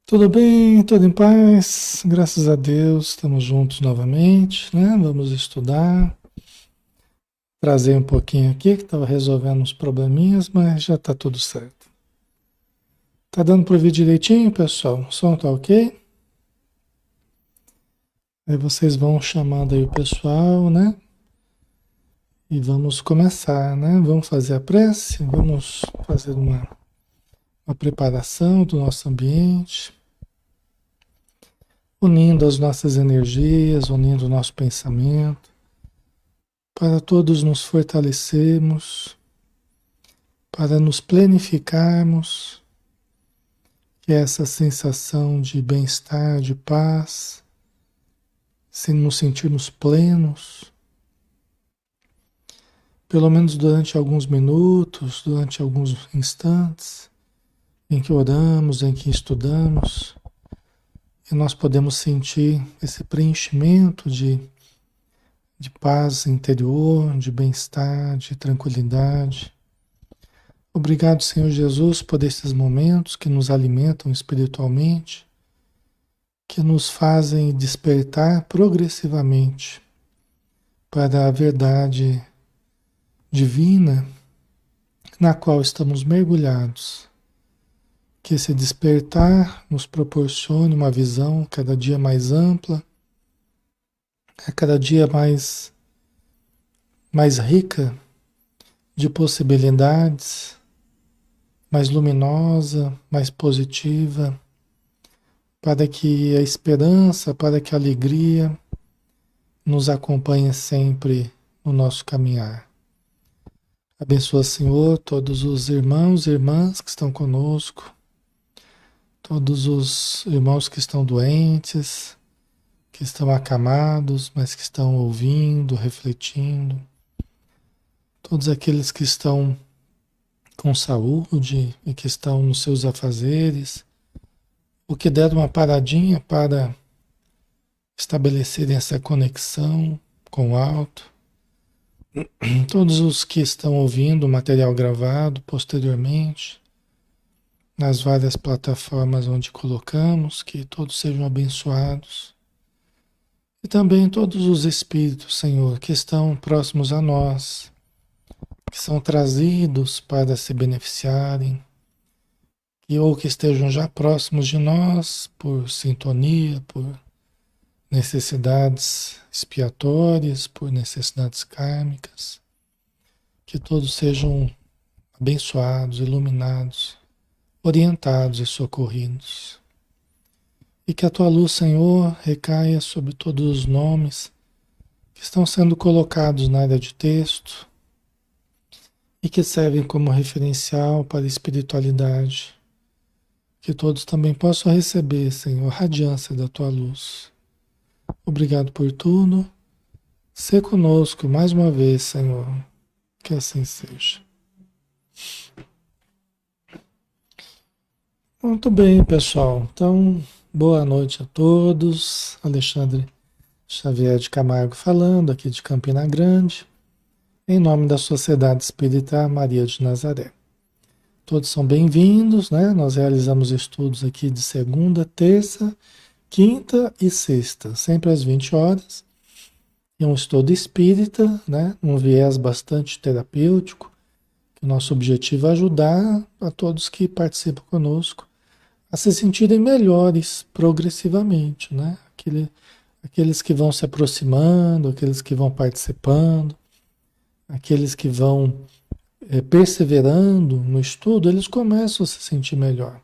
Tudo bem, tudo em paz, graças a Deus, estamos juntos novamente, né? Vamos estudar, trazer um pouquinho aqui, que estava resolvendo uns probleminhas, mas já está tudo certo. Tá dando para ouvir direitinho, pessoal? O som tá ok? Aí vocês vão chamando aí o pessoal, né? E vamos começar, né? Vamos fazer a prece, vamos fazer uma preparação do nosso ambiente, unindo as nossas energias, unindo o nosso pensamento para todos nos fortalecermos, para nos planificarmos, que é essa sensação de bem-estar, de paz, se nos sentirmos plenos, pelo menos durante alguns minutos, durante alguns instantes, em que oramos, em que estudamos, e nós podemos sentir esse preenchimento de paz interior, de bem-estar, de tranquilidade. Obrigado, Senhor Jesus, por esses momentos que nos alimentam espiritualmente, que nos fazem despertar progressivamente para a verdade divina na qual estamos mergulhados. Que esse despertar nos proporcione uma visão cada dia mais ampla, cada dia mais rica de possibilidades, mais luminosa, mais positiva, para que a esperança, para que a alegria nos acompanhe sempre no nosso caminhar. Abençoa, Senhor, todos os irmãos e irmãs que estão conosco, todos os irmãos que estão doentes, que estão acamados, mas que estão ouvindo, refletindo, todos aqueles que estão com saúde e que estão nos seus afazeres, ou que deram uma paradinha para estabelecerem essa conexão com o alto. Todos os que estão ouvindo o material gravado posteriormente, nas várias plataformas onde colocamos, que todos sejam abençoados. E também todos os espíritos, Senhor, que estão próximos a nós, que são trazidos para se beneficiarem, ou que estejam já próximos de nós por sintonia, por necessidades expiatórias, por necessidades kármicas, que todos sejam abençoados, iluminados, orientados e socorridos. E que a tua luz, Senhor, recaia sobre todos os nomes que estão sendo colocados na área de texto e que servem como referencial para a espiritualidade. Que todos também possam receber, Senhor, a radiância da tua luz. Obrigado por tudo. Sê conosco mais uma vez, Senhor. Que assim seja. Muito bem, pessoal. Então, boa noite a todos. Alexandre Xavier de Camargo falando, aqui de Campina Grande, em nome da Sociedade Espírita Maria de Nazaré. Todos são bem-vindos, né? Nós realizamos estudos aqui de segunda, terça, quinta e sexta, sempre às 20 horas. É um estudo espírita, né? Um viés bastante terapêutico. O nosso objetivo é ajudar a todos que participam conosco a se sentirem melhores progressivamente, né? Aqueles que vão se aproximando, aqueles que vão participando, aqueles que vão perseverando no estudo, eles começam a se sentir melhor.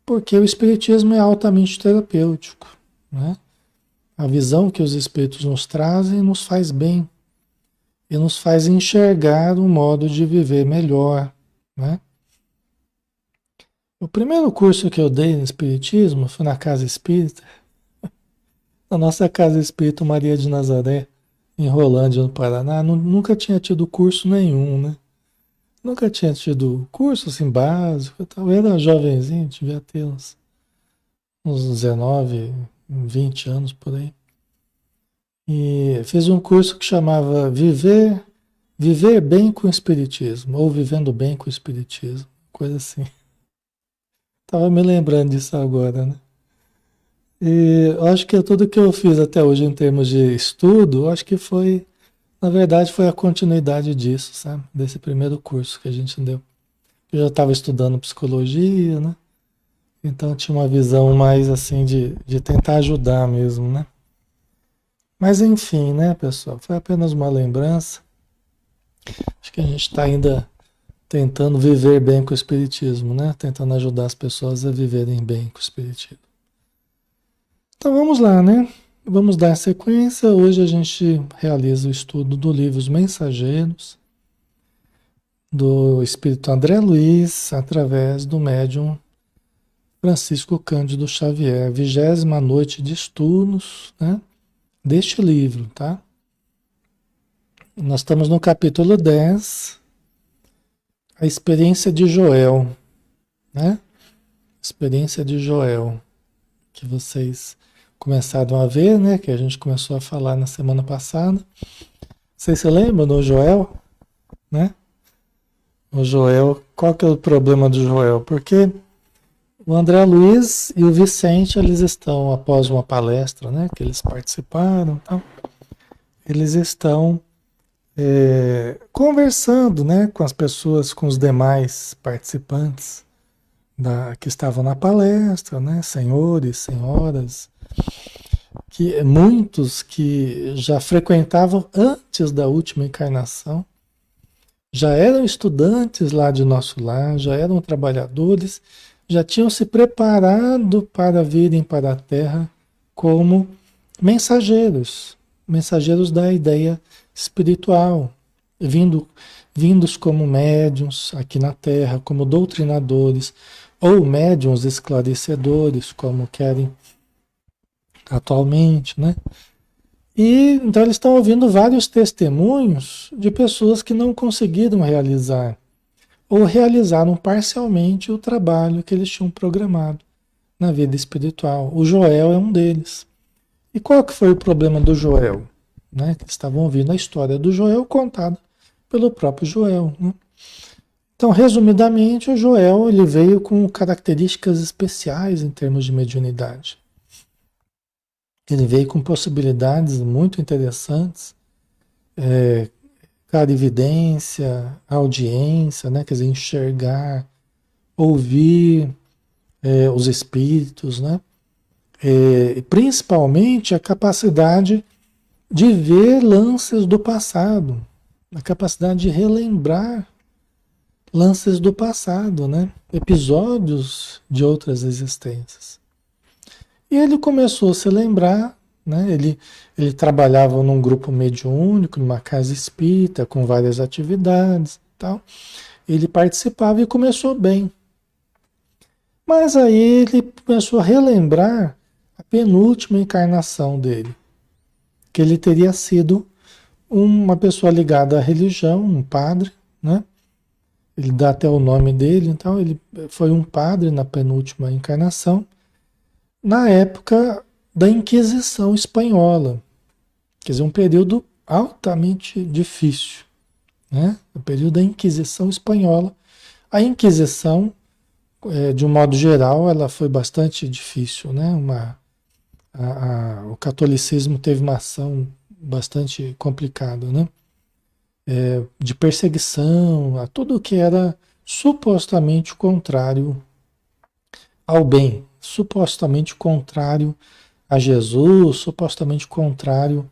Porque o Espiritismo é altamente terapêutico, né? A visão que os Espíritos nos trazem nos faz bem e nos faz enxergar um modo de viver melhor, né? O primeiro curso que eu dei no Espiritismo foi na Casa Espírita, na nossa Casa Espírita Maria de Nazaré, em Rolândia, no Paraná. Nunca tinha tido curso nenhum, né? Nunca tinha tido curso assim básico. Eu era jovenzinho, devia ter uns 19, 20 anos por aí. E fiz um curso que chamava Viver Bem com o Espiritismo, ou Vivendo Bem com o Espiritismo, coisa assim. Tava me lembrando disso agora, né? E eu acho que tudo que eu fiz até hoje em termos de estudo, eu acho que foi, na verdade, foi a continuidade disso, sabe? Desse primeiro curso que a gente deu. Eu já estava estudando psicologia, né? Então tinha uma visão mais assim de tentar ajudar mesmo, né? Mas enfim, né, pessoal? Foi apenas uma lembrança. Acho que a gente está ainda tentando viver bem com o Espiritismo, né? Tentando ajudar as pessoas a viverem bem com o Espiritismo. Então vamos lá, né? Vamos dar sequência. Hoje a gente realiza o estudo do livro Os Mensageiros, do Espírito André Luiz, através do médium Francisco Cândido Xavier, 20ª noite de estudos, né? Deste livro, tá? Nós estamos no capítulo 10, a experiência de Joel, né? Experiência de Joel, que vocês começaram a ver, né? Que a gente começou a falar na semana passada. Vocês se lembram do Joel, né? O Joel, qual que é o problema do Joel? Porque o André Luiz e o Vicente, eles estão, após uma palestra, né? Que eles participaram, então, eles estão conversando, né? Com as pessoas, com os demais participantes que estavam na palestra, né? Senhores, senhoras, que muitos que já frequentavam antes da última encarnação, já eram estudantes lá de nosso lar, já eram trabalhadores, já tinham se preparado para virem para a Terra como mensageiros, mensageiros da ideia espiritual, vindos como médiuns aqui na Terra, como doutrinadores, ou médiuns esclarecedores, como querem atualmente, né? E então eles estão ouvindo vários testemunhos de pessoas que não conseguiram realizar ou realizaram parcialmente o trabalho que eles tinham programado na vida espiritual. O Joel é um deles. E qual que foi o problema do Joel? Né? Que eles estavam ouvindo a história do Joel contada pelo próprio Joel. Né? Então, resumidamente, o Joel ele veio com características especiais em termos de mediunidade. Ele veio com possibilidades muito interessantes, clarividência, audiência, né? Quer dizer, enxergar, ouvir os espíritos, né? Principalmente a capacidade de ver lances do passado, a capacidade de relembrar lances do passado, né? Episódios de outras existências. E ele começou a se lembrar, né? Ele trabalhava num grupo mediúnico, numa casa espírita, com várias atividades e tal. Ele participava e começou bem. Mas aí ele começou a relembrar a penúltima encarnação dele, que ele teria sido uma pessoa ligada à religião, um padre, né? Ele dá até o nome dele, então ele foi um padre na penúltima encarnação, na época da Inquisição Espanhola, quer dizer, um período altamente difícil, né? O período da Inquisição Espanhola. A Inquisição, de um modo geral, ela foi bastante difícil, né? O catolicismo teve uma ação bastante complicada, né? De perseguição a tudo que era supostamente contrário ao bem, supostamente contrário a Jesus, supostamente contrário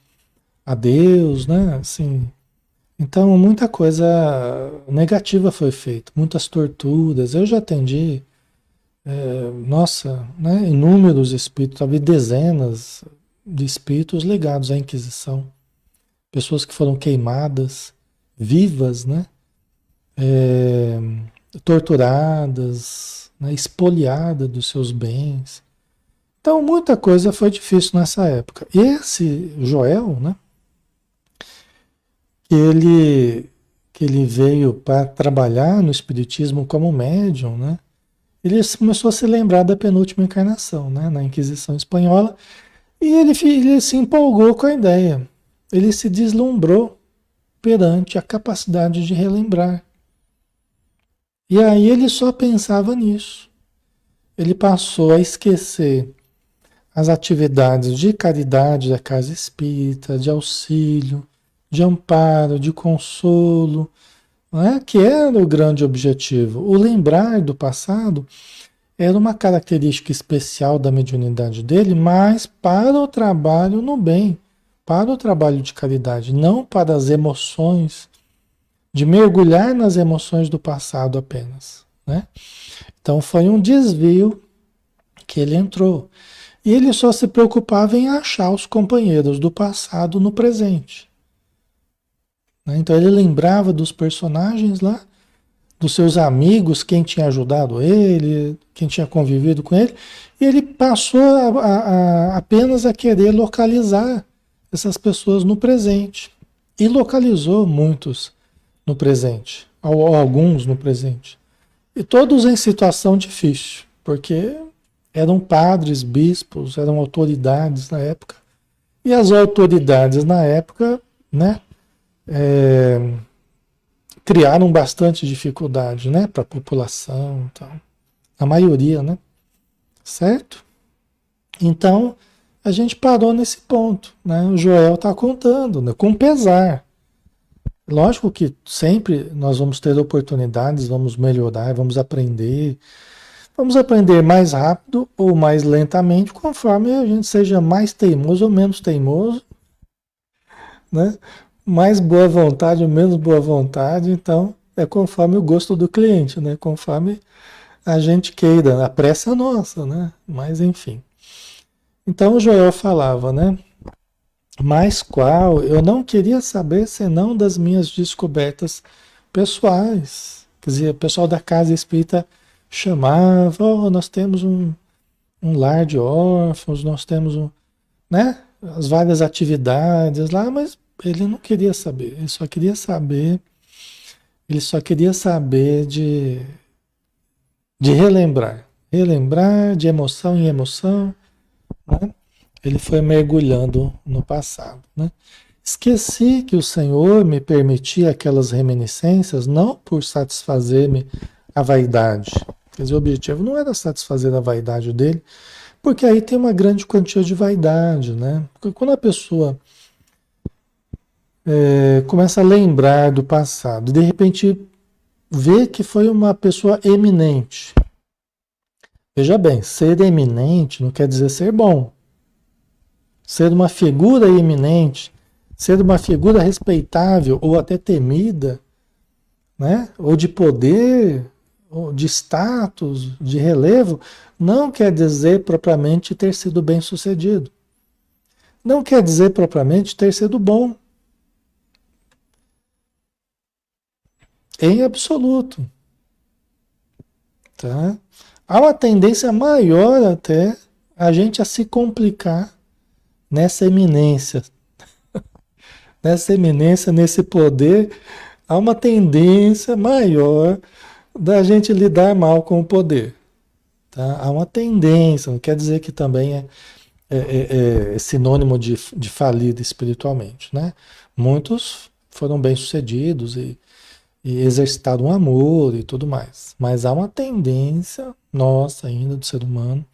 a Deus, né? Assim, então muita coisa negativa foi feita, muitas torturas. Eu já atendi, nossa, né? Inúmeros espíritos, talvez dezenas de espíritos ligados à Inquisição, pessoas que foram queimadas, vivas, né? É, torturadas, né? Espoliadas dos seus bens. Então, muita coisa foi difícil nessa época. E esse Joel, né? Ele, que ele veio para trabalhar no Espiritismo como médium, né? Ele começou a se lembrar da penúltima encarnação, né? Na Inquisição Espanhola. E ele se empolgou com a ideia. Ele se deslumbrou perante a capacidade de relembrar. E aí ele só pensava nisso. ele passou a esquecer as atividades de caridade da casa espírita, de auxílio, de amparo, de consolo, não é? Que era o grande objetivo. O lembrar do passado era uma característica especial da mediunidade dele, mas para o trabalho no bem, para o trabalho de caridade, não para as emoções, de mergulhar nas emoções do passado apenas, né? Então foi um desvio que ele entrou. E ele só se preocupava em achar os companheiros do passado no presente, né? Então ele lembrava dos personagens lá, dos seus amigos, quem tinha ajudado ele, quem tinha convivido com ele, e ele passou apenas a querer localizar essas pessoas no presente. E localizou muitos no presente, ou alguns no presente. E todos em situação difícil, porque eram padres, bispos, eram autoridades na época. E as autoridades na época, né, criaram bastante dificuldade, né, para a população, então, a maioria, né, certo? Então, a gente parou nesse ponto, né? O Joel está contando, né, com pesar. Lógico que sempre nós vamos ter oportunidades, vamos melhorar, vamos aprender mais rápido ou mais lentamente, conforme a gente seja mais teimoso ou menos teimoso, né? Mais boa vontade ou menos boa vontade, então é conforme o gosto do cliente, né? Conforme a gente queira, a pressa é nossa, né? Mas enfim. Então o Joel falava, né? Mas qual? Eu não queria saber senão das minhas descobertas pessoais. Quer dizer, o pessoal da casa espírita chamava, oh, nós temos um lar de órfãos, nós temos né? As várias atividades lá, mas ele não queria saber, ele só queria saber de relembrar de emoção em emoção, né? Ele foi mergulhando no passado, né? Esqueci que o Senhor me permitia aquelas reminiscências não por satisfazer-me a vaidade. Quer dizer, o objetivo não era satisfazer a vaidade dele, porque aí tem uma grande quantia de vaidade, né? Porque quando a pessoa começa a lembrar do passado, de repente vê que foi uma pessoa eminente. Veja bem, ser eminente não quer dizer ser bom. Ser uma figura eminente, ser uma figura respeitável ou até temida, né? Ou de poder, ou de status, de relevo, não quer dizer propriamente ter sido bem-sucedido. Não quer dizer propriamente ter sido bom. Em absoluto. Tá? Há uma tendência maior até a gente a se complicar nessa eminência. Nessa eminência, nesse poder, há uma tendência maior da gente lidar mal com o poder. Tá? Há uma tendência, não quer dizer que também é sinônimo de falido espiritualmente. Né? Muitos foram bem-sucedidos e exercitaram um amor e tudo mais. Mas há uma tendência nossa ainda do ser humano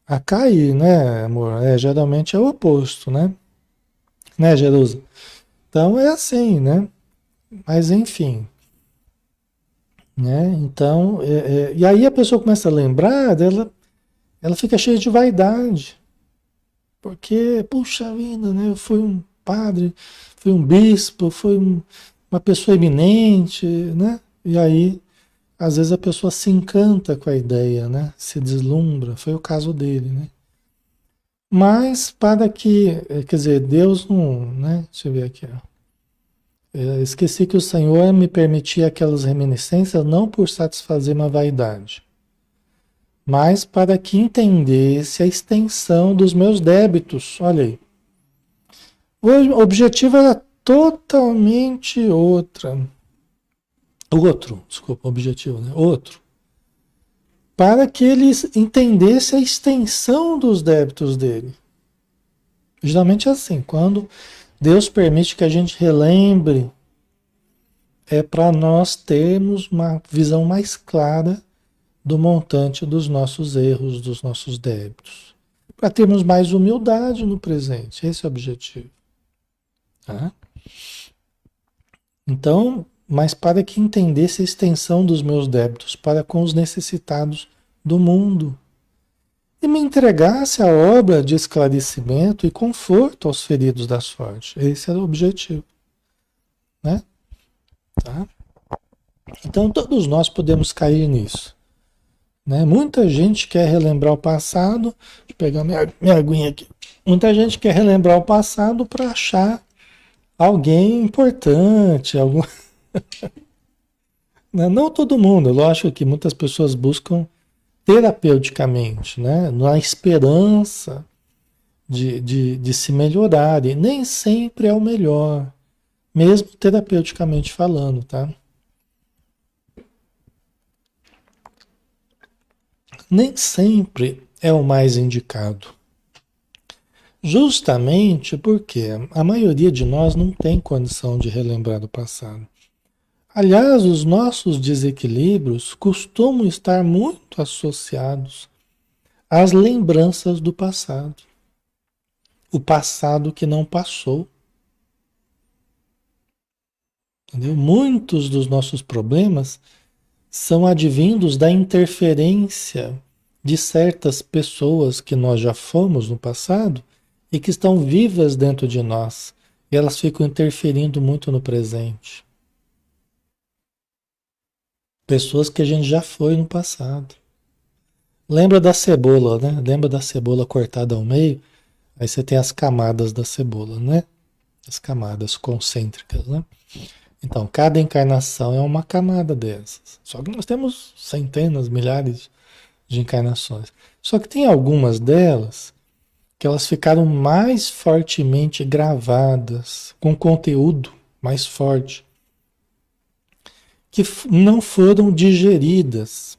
a cair, né, amor? Geralmente é o oposto, né? Né, Jerusa? Então é assim, né? Mas enfim, né? Então, e aí a pessoa começa a lembrar dela, ela fica cheia de vaidade. Porque, puxa vida, né? Eu fui um padre, fui um bispo, uma pessoa eminente, né? E aí, às vezes a pessoa se encanta com a ideia, né? Se deslumbra, foi o caso dele, né? Mas para que, quer dizer, Deus não, né? Deixa eu ver aqui, ó. Esqueci que o Senhor me permitia aquelas reminiscências não por satisfazer uma vaidade, mas para que entendesse a extensão dos meus débitos. Olha aí. O objetivo era totalmente desculpa, objetivo, né? Outro. Para que ele entendesse a extensão dos débitos dele. Geralmente é assim, quando Deus permite que a gente relembre, é para nós termos uma visão mais clara do montante dos nossos erros, dos nossos débitos. Para termos mais humildade no presente. Esse é o objetivo. Tá? Então, mas para que entendesse a extensão dos meus débitos para com os necessitados do mundo e me entregasse a obra de esclarecimento e conforto aos feridos da sorte. Esse era o objetivo, né? Tá? Então, todos nós podemos cair nisso, né? Muita gente quer relembrar o passado, deixa eu pegar minha aguinha aqui. Muita gente quer relembrar o passado para achar alguém importante, algum. Não todo mundo, lógico que muitas pessoas buscam terapeuticamente, né? Na esperança de se melhorarem. Nem sempre é o melhor, mesmo terapeuticamente falando, tá? Nem sempre é o mais indicado. Justamente porque a maioria de nós não tem condição de relembrar o passado. Aliás, os nossos desequilíbrios costumam estar muito associados às lembranças do passado. O passado que não passou. Entendeu? Muitos dos nossos problemas são advindos da interferência de certas pessoas que nós já fomos no passado e que estão vivas dentro de nós. E elas ficam interferindo muito no presente. Pessoas que a gente já foi no passado. Lembra da cebola, né? Lembra da cebola cortada ao meio? Aí você tem as camadas da cebola, né? As camadas concêntricas, né? Então, cada encarnação é uma camada dessas. Só que nós temos centenas, milhares de encarnações. Só que tem algumas delas que elas ficaram mais fortemente gravadas, com conteúdo mais forte, que não foram digeridas.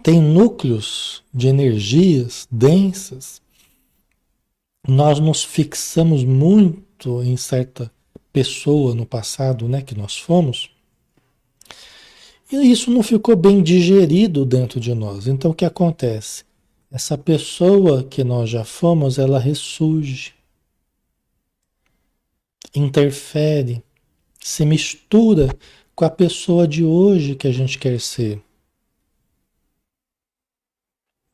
Tem núcleos de energias densas. Nós nos fixamos muito em certa pessoa no passado, né, que nós fomos, e isso não ficou bem digerido dentro de nós. Então o que acontece? Essa pessoa que nós já fomos, ela ressurge, interfere, se mistura com a pessoa de hoje que a gente quer ser.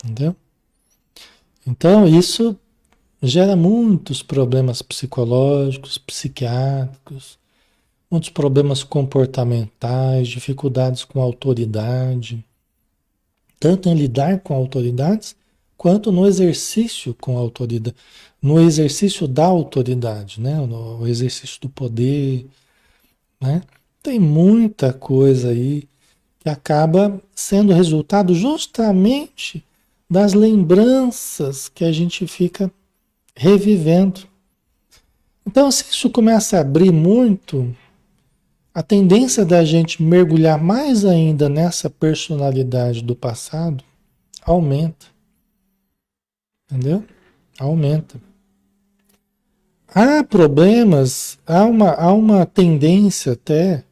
Entendeu? Então isso gera muitos problemas psicológicos, psiquiátricos, muitos problemas comportamentais, dificuldades com autoridade, tanto em lidar com autoridades, quanto no exercício com autoridade, no exercício da autoridade, né? No exercício do poder, né? Tem muita coisa aí que acaba sendo resultado justamente das lembranças que a gente fica revivendo. Então, se isso começa a abrir muito, a tendência da gente mergulhar mais ainda nessa personalidade do passado aumenta. Entendeu? Aumenta. Há problemas, há uma tendência até,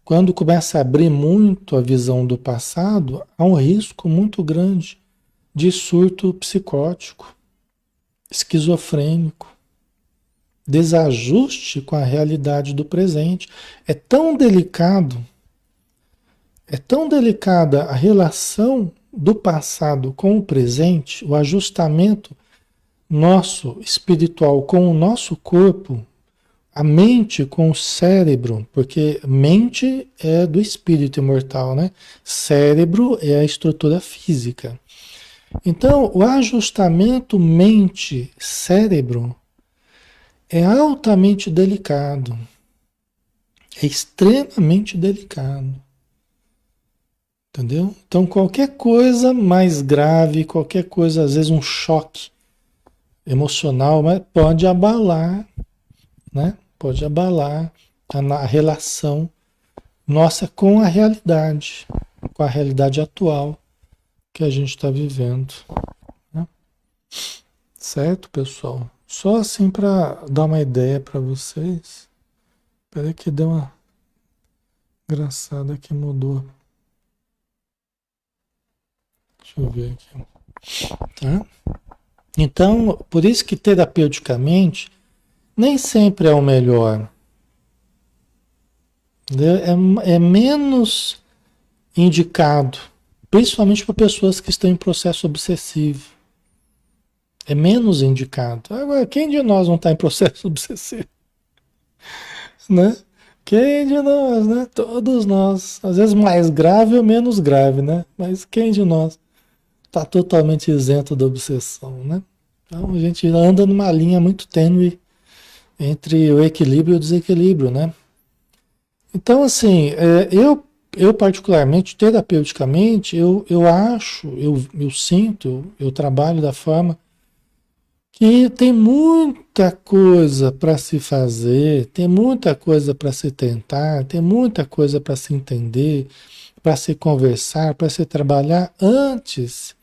quando começa a abrir muito a visão do passado, há um risco muito grande de surto psicótico, esquizofrênico, desajuste com a realidade do presente. É tão delicada a relação do passado com o presente, o ajustamento nosso espiritual com o nosso corpo, a mente com o cérebro, porque mente é do espírito imortal, né? Cérebro é a estrutura física. Então, o ajustamento mente-cérebro é altamente delicado, é extremamente delicado. Entendeu? Então, qualquer coisa mais grave, qualquer coisa, às vezes um choque emocional, mas pode abalar, né? Pode abalar a relação nossa com a realidade atual que a gente está vivendo, né? Certo, pessoal? Só assim para dar uma ideia para vocês. Espera que deu uma engraçada que mudou. Deixa eu ver aqui. Tá? Então, por isso que terapeuticamente nem sempre é o melhor. É menos indicado, principalmente para pessoas que estão em processo obsessivo. É menos indicado. Agora, quem de nós não está em processo obsessivo? Né? Quem de nós, né? Todos nós. Às vezes mais grave ou menos grave, né? Mas quem de nós está totalmente isento da obsessão, né? Então a gente anda numa linha muito tênue entre o equilíbrio e o desequilíbrio, né? Então, assim, eu particularmente, terapeuticamente, eu acho, eu sinto, eu trabalho da forma que tem muita coisa para se fazer, tem muita coisa para se tentar, tem muita coisa para se entender, para se conversar, para se trabalhar antes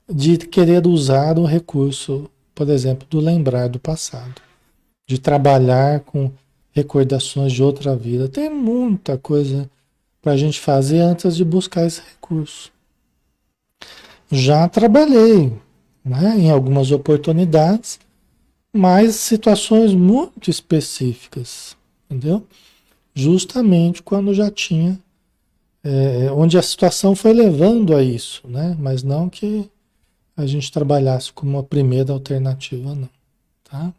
de querer usar o recurso, por exemplo, do lembrar do passado, de trabalhar com recordações de outra vida. Tem muita coisa para a gente fazer antes de buscar esse recurso. Já trabalhei, né, em algumas oportunidades, mas situações muito específicas, entendeu? Justamente quando já tinha, onde a situação foi levando a isso, né? Mas não que a gente trabalhasse como a primeira alternativa, não, tá?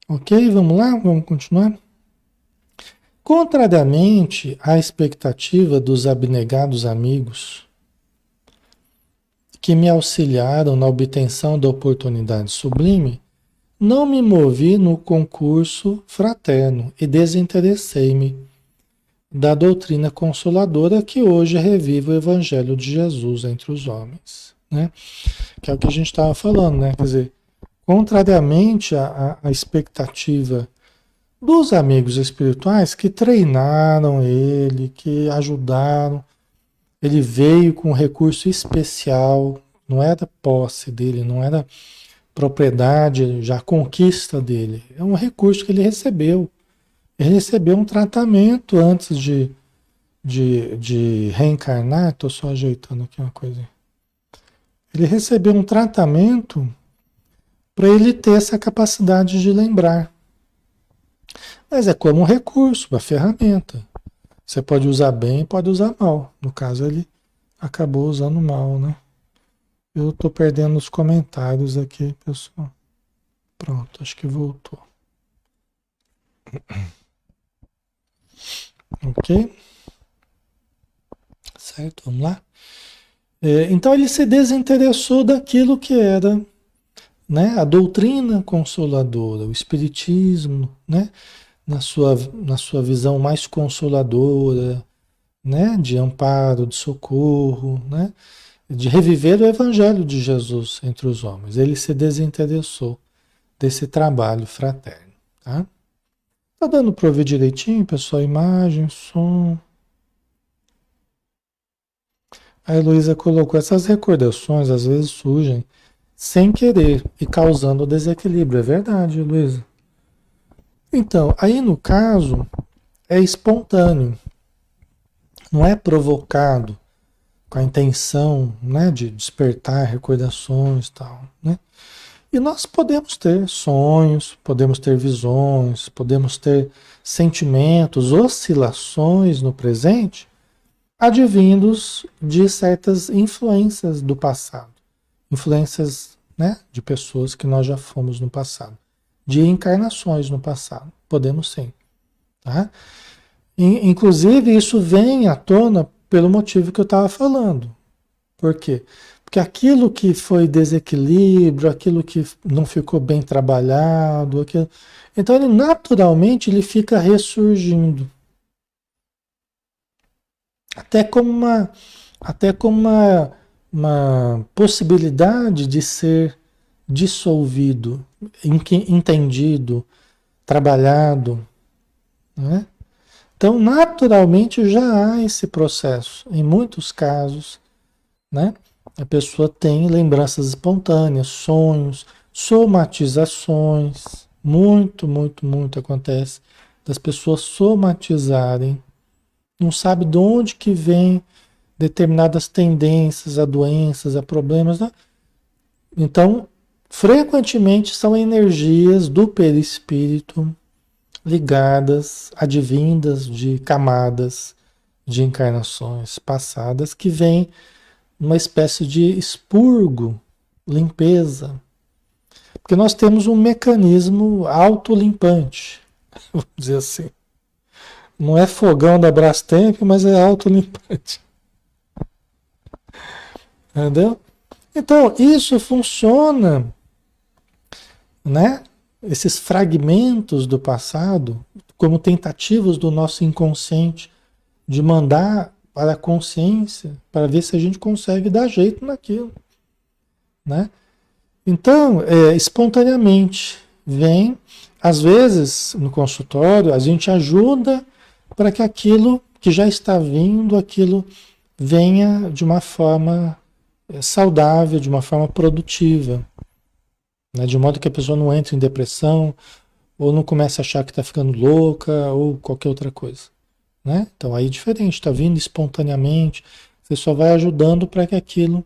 Ok, vamos lá, vamos continuar? Contrariamente à expectativa dos abnegados amigos que me auxiliaram na obtenção da oportunidade sublime, não me movi no concurso fraterno e desinteressei-me da doutrina consoladora que hoje revive o Evangelho de Jesus entre os homens, né? Que é o que a gente estava falando, né? Quer dizer, contrariamente à expectativa dos amigos espirituais que treinaram ele, que ajudaram, ele veio com um recurso especial, não era posse dele, não era propriedade, já conquista dele. É um recurso que ele recebeu. Ele recebeu um tratamento antes de reencarnar. Estou só ajeitando aqui uma coisa. Ele recebeu um tratamento para ele ter essa capacidade de lembrar. Mas é como um recurso, uma ferramenta. Você pode usar bem, pode usar mal. No caso, ele acabou usando mal, né? Eu estou perdendo os comentários aqui, pessoal. Pronto, acho que voltou. Ok? Certo, vamos lá? Então ele se desinteressou daquilo que era, né, a doutrina consoladora, o espiritismo, né, na sua visão mais consoladora, né, de amparo, de socorro, né, de reviver o evangelho de Jesus entre os homens. Ele se desinteressou desse trabalho fraterno, tá? Tá dando para ouvir direitinho, pessoal? Imagem, som. A Heloísa colocou essas recordações, às vezes surgem sem querer e causando desequilíbrio. É verdade, Heloísa. Então, aí no caso, é espontâneo, não é provocado com a intenção, né, de despertar recordações e tal, né? E nós podemos ter sonhos, podemos ter visões, podemos ter sentimentos, oscilações no presente, advindos de certas influências do passado, influências, né, de pessoas que nós já fomos no passado, de encarnações no passado, podemos sim, tá? Inclusive isso vem à tona pelo motivo que eu estava falando. Por quê? Porque aquilo que foi desequilíbrio, aquilo que não ficou bem trabalhado, então ele naturalmente ele fica ressurgindo. Até como uma, até como uma possibilidade de ser dissolvido, entendido, trabalhado, né? Então, naturalmente já há esse processo. Em muitos casos, né? A pessoa tem lembranças espontâneas, sonhos, somatizações. Muito, muito, muito acontece das pessoas somatizarem. Não sabe de onde que vem determinadas tendências a doenças, a problemas, né? Então, frequentemente são energias do perispírito ligadas, advindas de camadas de encarnações passadas que vêm numa espécie de expurgo, limpeza. Porque nós temos um mecanismo autolimpante, vamos dizer assim. Não é fogão da Brastemp, mas é autolimpante. Entendeu? Então, isso funciona, né? Esses fragmentos do passado, como tentativas do nosso inconsciente de mandar para a consciência, para ver se a gente consegue dar jeito naquilo, né? Então, espontaneamente, vem, às vezes, no consultório, a gente ajuda para que aquilo que já está vindo, aquilo venha de uma forma saudável, de uma forma produtiva, né? De modo que a pessoa não entre em depressão, ou não comece a achar que está ficando louca, ou qualquer outra coisa, né? Então aí é diferente, está vindo espontaneamente, você só vai ajudando para que aquilo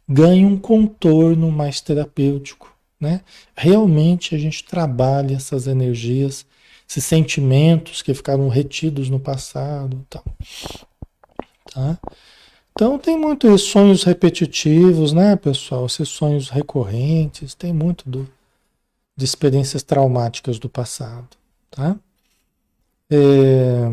ganhe um contorno mais terapêutico, né? Realmente a gente trabalha essas energias, esses sentimentos que ficaram retidos no passado, tá? Então tem muitos sonhos repetitivos, né, pessoal? Esses sonhos recorrentes, tem muito de experiências traumáticas do passado, tá? É,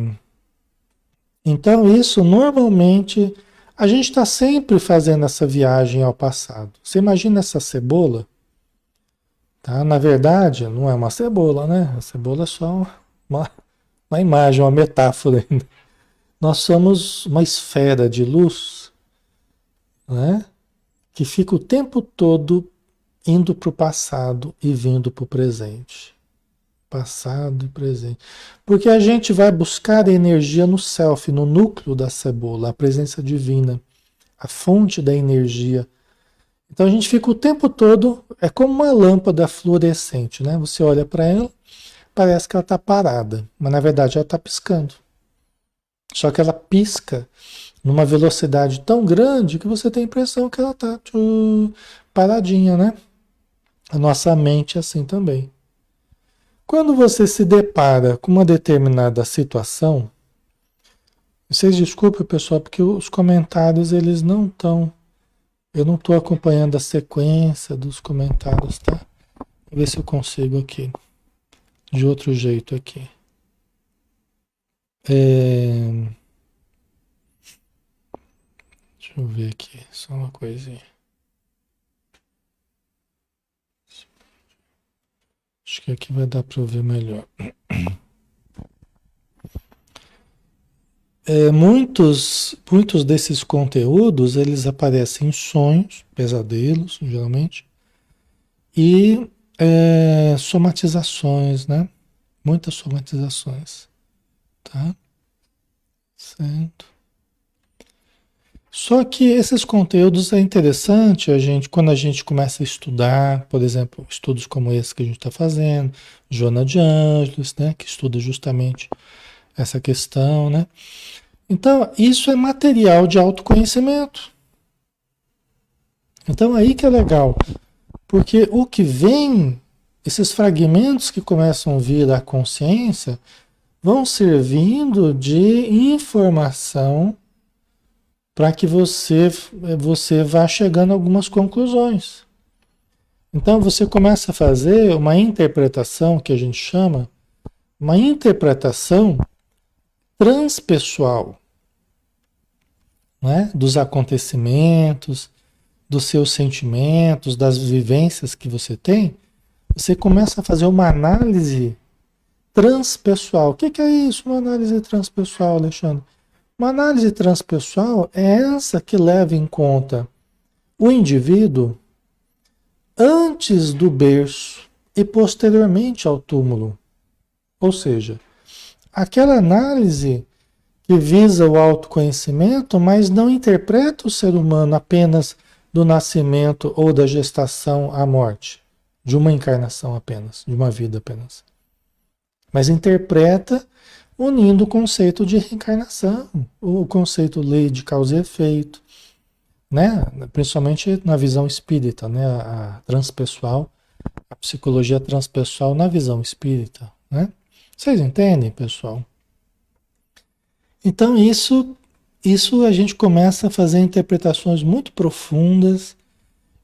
então isso normalmente a gente está sempre fazendo essa viagem ao passado. Você imagina essa cebola, tá? Na verdade, não é uma cebola, né? A cebola é só uma imagem, uma metáfora ainda. Nós somos uma esfera de luz, né? Que fica o tempo todo indo para o passado e vindo para o presente. Passado e presente. Porque a gente vai buscar energia no self, no núcleo da cebola, a presença divina, a fonte da energia. Então a gente fica o tempo todo, é como uma lâmpada fluorescente, né? Você olha para ela, parece que ela está parada, mas na verdade ela está piscando. Só que ela pisca numa velocidade tão grande que você tem a impressão que ela está paradinha, né? A nossa mente é assim também. Quando você se depara com uma determinada situação, vocês desculpem, pessoal, porque os comentários eles não estão. Eu não estou acompanhando a sequência dos comentários, tá? Vou ver se eu consigo aqui. De outro jeito aqui. Deixa eu ver aqui, só uma coisinha. Acho que aqui vai dar para ver melhor. Muitos desses conteúdos, eles aparecem em sonhos, pesadelos, geralmente, e somatizações, né? Muitas somatizações, tá? Certo. Só que esses conteúdos é interessante quando a gente começa a estudar, por exemplo, estudos como esse que a gente está fazendo, Joana de Ângeles, né? Que estuda justamente essa questão, né? Então, isso é material de autoconhecimento. Então, aí que é legal. Porque o que vem, esses fragmentos que começam a vir da consciência, vão servindo de informação para que você vá chegando a algumas conclusões. Então, você começa a fazer uma interpretação, que a gente chama, uma interpretação transpessoal, né? Dos acontecimentos, dos seus sentimentos, das vivências que você tem, você começa a fazer uma análise transpessoal. O que é isso, uma análise transpessoal, Alexandre? Uma análise transpessoal é essa que leva em conta o indivíduo antes do berço e posteriormente ao túmulo. Ou seja, aquela análise que visa o autoconhecimento, mas não interpreta o ser humano apenas do nascimento ou da gestação à morte, de uma encarnação apenas, de uma vida apenas. Mas interpreta unindo o conceito de reencarnação, o conceito lei de causa e efeito, né? Principalmente na visão espírita, né? A transpessoal, a psicologia transpessoal na visão espírita, né? Vocês entendem, pessoal? Então isso a gente começa a fazer interpretações muito profundas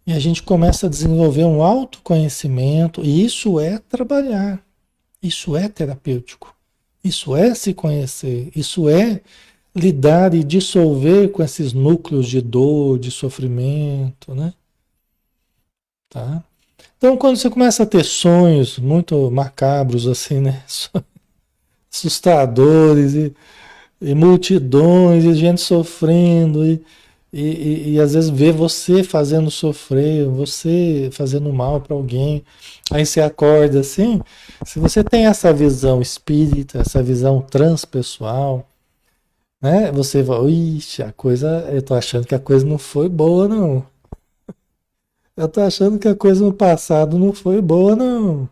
e a gente começa a desenvolver um autoconhecimento, e isso é trabalhar, isso é terapêutico, isso é se conhecer, isso é lidar e dissolver com esses núcleos de dor, de sofrimento, né? Tá? Então, quando você começa a ter sonhos muito macabros, assim, né? Assustadores e multidões e gente sofrendo e às vezes ver você fazendo sofrer, você fazendo mal para alguém, aí você acorda assim, se você tem essa visão espírita, essa visão transpessoal, né? Você vai, ixi, a coisa, eu tô achando que a coisa não foi boa, não. Eu tô achando que a coisa no passado não foi boa, não.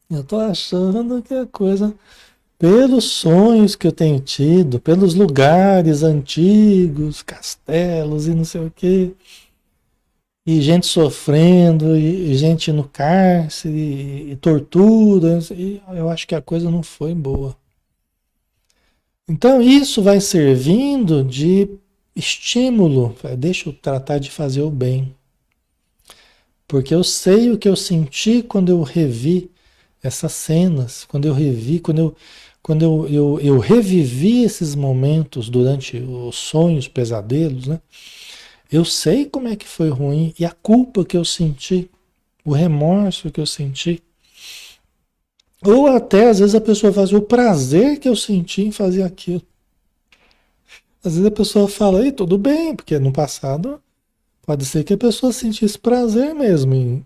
Eu tô achando que a coisa, pelos sonhos que eu tenho tido, pelos lugares antigos, castelos e não sei o quê, e gente sofrendo, e gente no cárcere, e tortura, e eu acho que a coisa não foi boa. Então isso vai servindo de estímulo, deixa eu tratar de fazer o bem, porque eu sei o que eu senti quando eu revi essas cenas, quando eu revi, quando eu revivi esses momentos durante os sonhos, pesadelos, né? Eu sei como é que foi ruim e a culpa que eu senti, o remorso que eu senti. Ou até, às vezes, a pessoa faz o prazer que eu senti em fazer aquilo. Às vezes a pessoa fala, ei, tudo bem, porque no passado pode ser que a pessoa sentisse prazer mesmo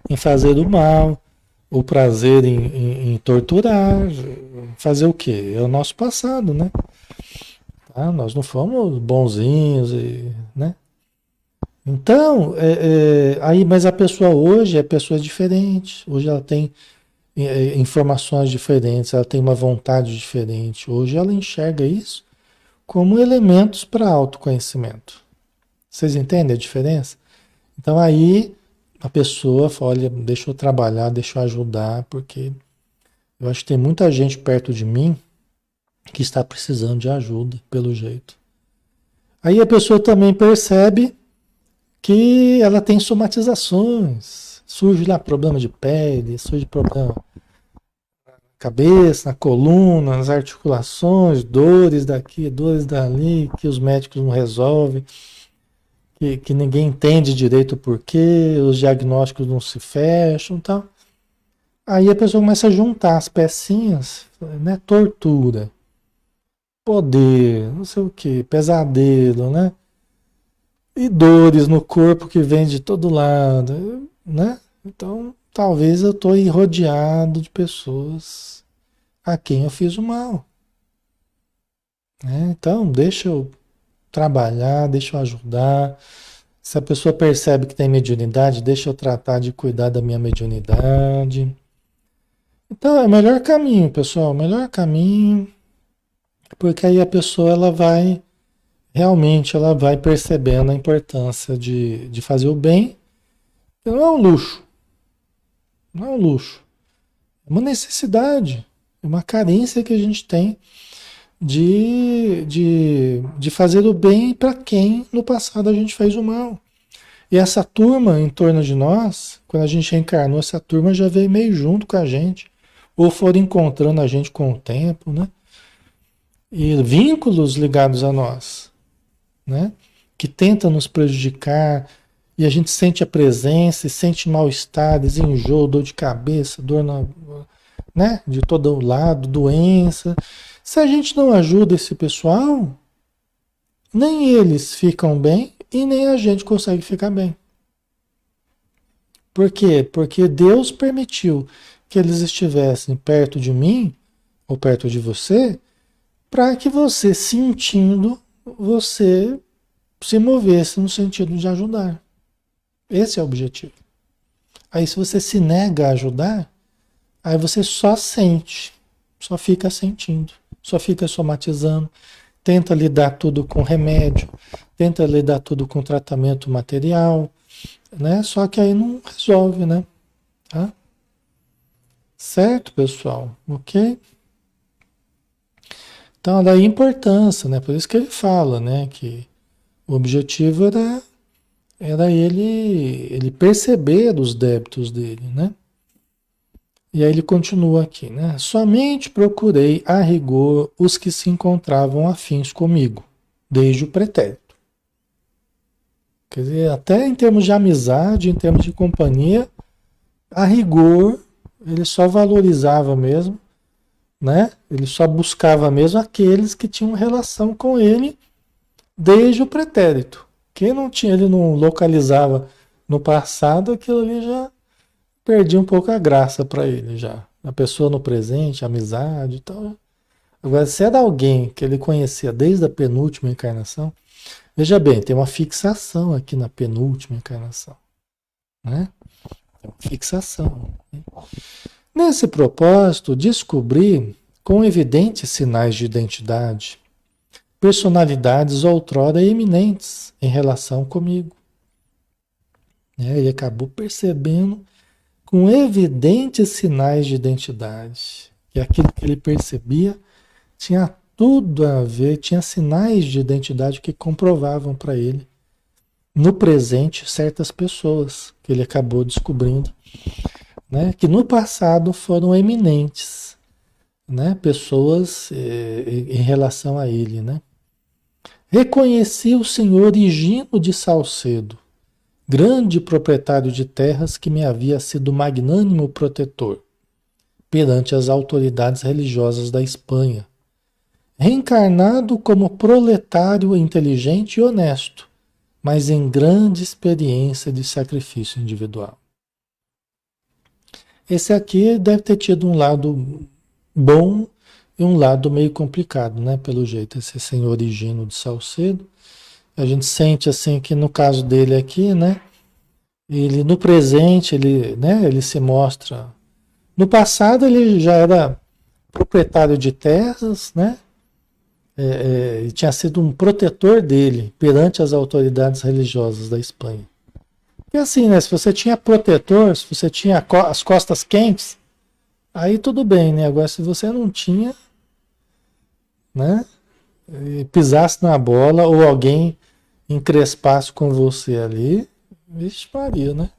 em fazer o mal, o prazer em torturar, fazer o quê? É o nosso passado, né? Tá? Nós não fomos bonzinhos, né? Então, aí, mas a pessoa hoje é pessoa diferente. Hoje ela tem informações diferentes, ela tem uma vontade diferente. Hoje ela enxerga isso como elementos para autoconhecimento. Vocês entendem a diferença? Então aí a pessoa fala, olha, deixa eu trabalhar, deixa eu ajudar, porque eu acho que tem muita gente perto de mim que está precisando de ajuda, pelo jeito. Aí a pessoa também percebe que ela tem somatizações. Surge lá problema de pele, surge problema na cabeça, na coluna, nas articulações, dores daqui, dores dali, que os médicos não resolvem, que ninguém entende direito o porquê, os diagnósticos não se fecham e tal. Aí a pessoa começa a juntar as pecinhas, né? Tortura, poder, não sei o que, pesadelo, né? E dores no corpo que vem de todo lado, né? Então, talvez eu estou rodeado de pessoas a quem eu fiz o mal, né? Então, deixa eu trabalhar, deixa eu ajudar. Se a pessoa percebe que tem mediunidade, deixa eu tratar de cuidar da minha mediunidade. Então, é o melhor caminho, pessoal, o melhor caminho, porque aí a pessoa ela vai realmente ela vai percebendo a importância de fazer o bem. Não é um luxo, não é um luxo, é uma necessidade, é uma carência que a gente tem de fazer o bem para quem no passado a gente fez o mal. E essa turma em torno de nós, quando a gente reencarnou, essa turma já veio meio junto com a gente, ou foram encontrando a gente com o tempo, né? E vínculos ligados a nós, né? Que tentam nos prejudicar, e a gente sente a presença, e sente mal-estar, desenjoo, dor de cabeça, dor na, né? De todo lado, doença. Se a gente não ajuda esse pessoal, nem eles ficam bem e nem a gente consegue ficar bem. Por quê? Porque Deus permitiu que eles estivessem perto de mim ou perto de você, para que você, sentindo, você se movesse no sentido de ajudar. Esse é o objetivo. Aí, se você se nega a ajudar, Aí você só sente, só fica sentindo, só fica somatizando, tenta lidar tudo com remédio, tenta lidar tudo com tratamento material, né? Só que aí não resolve, né? Tá? Certo, pessoal? Ok? Então, daí a importância, né? Por isso que ele fala, né? Que o objetivo era ele perceber os débitos dele, né? E aí ele continua aqui, né? Somente procurei a rigor os que se encontravam afins comigo, desde o pretérito. Quer dizer, até em termos de amizade, em termos de companhia, a rigor, ele só valorizava mesmo, né? Ele só buscava mesmo aqueles que tinham relação com ele desde o pretérito. Quem não tinha, ele não localizava no passado, aquilo ali já perdi um pouco a graça para ele já. A pessoa no presente, a amizade e tal. Agora, se era alguém que ele conhecia desde a penúltima encarnação, veja bem, tem uma fixação aqui na penúltima encarnação, né? Tem uma fixação. Né? Nesse propósito, descobri com evidentes sinais de identidade personalidades outrora eminentes em relação comigo. Ele acabou percebendo com evidentes sinais de identidade. E aquilo que ele percebia tinha tudo a ver, tinha sinais de identidade que comprovavam para ele, no presente, certas pessoas que ele acabou descobrindo, né, que no passado foram eminentes, né, pessoas em relação a ele. Né. Reconheci o senhor Higino de Salcedo, grande proprietário de terras que me havia sido magnânimo protetor perante as autoridades religiosas da Espanha, reencarnado como proletário inteligente e honesto, mas em grande experiência de sacrifício individual. Esse aqui deve ter tido um lado bom e um lado meio complicado, né? Pelo jeito, esse senhor Higino de Salcedo. A gente sente assim que no caso dele aqui, né? Ele no presente, ele, né? Ele se mostra. No passado ele já era proprietário de terras, né? E tinha sido um protetor dele perante as autoridades religiosas da Espanha. E assim, né? Se você tinha protetor, se você tinha as costas quentes, aí tudo bem, né? Agora, se você não tinha, né? E pisasse na bola ou alguém encrespasse com você ali, vixe Maria, né?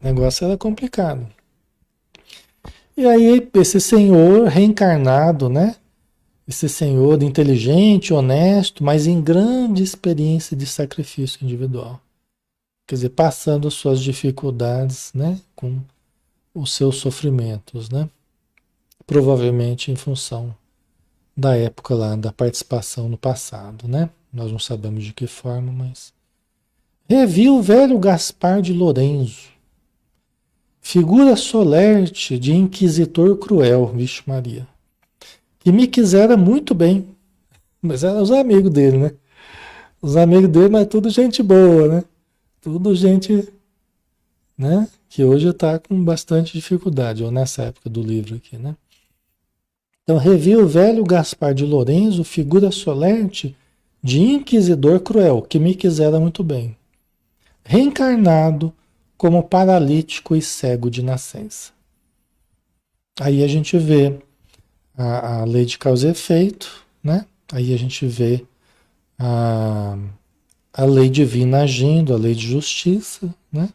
O negócio era complicado. E aí, esse senhor reencarnado, né? Esse senhor inteligente, honesto, mas em grande experiência de sacrifício individual. Quer dizer, passando suas dificuldades, né? Com os seus sofrimentos, né? Provavelmente em função da época lá, da participação no passado, né? Nós não sabemos de que forma, mas... Revi o velho Gaspar de Lorenzo, figura solerte de inquisitor cruel, vixe Maria, que me quisera muito bem, mas eram os amigos dele, né? Os amigos dele, mas tudo gente boa, né? Tudo gente, né? Que hoje está com bastante dificuldade, ou nessa época do livro aqui, né? Então, revi o velho Gaspar de Lorenzo, figura solerte de inquisidor cruel, que me quisera muito bem, reencarnado como paralítico e cego de nascença. Aí a gente vê a lei de causa e efeito, né? Aí a gente vê a, a lei divina agindo, a lei de justiça, né?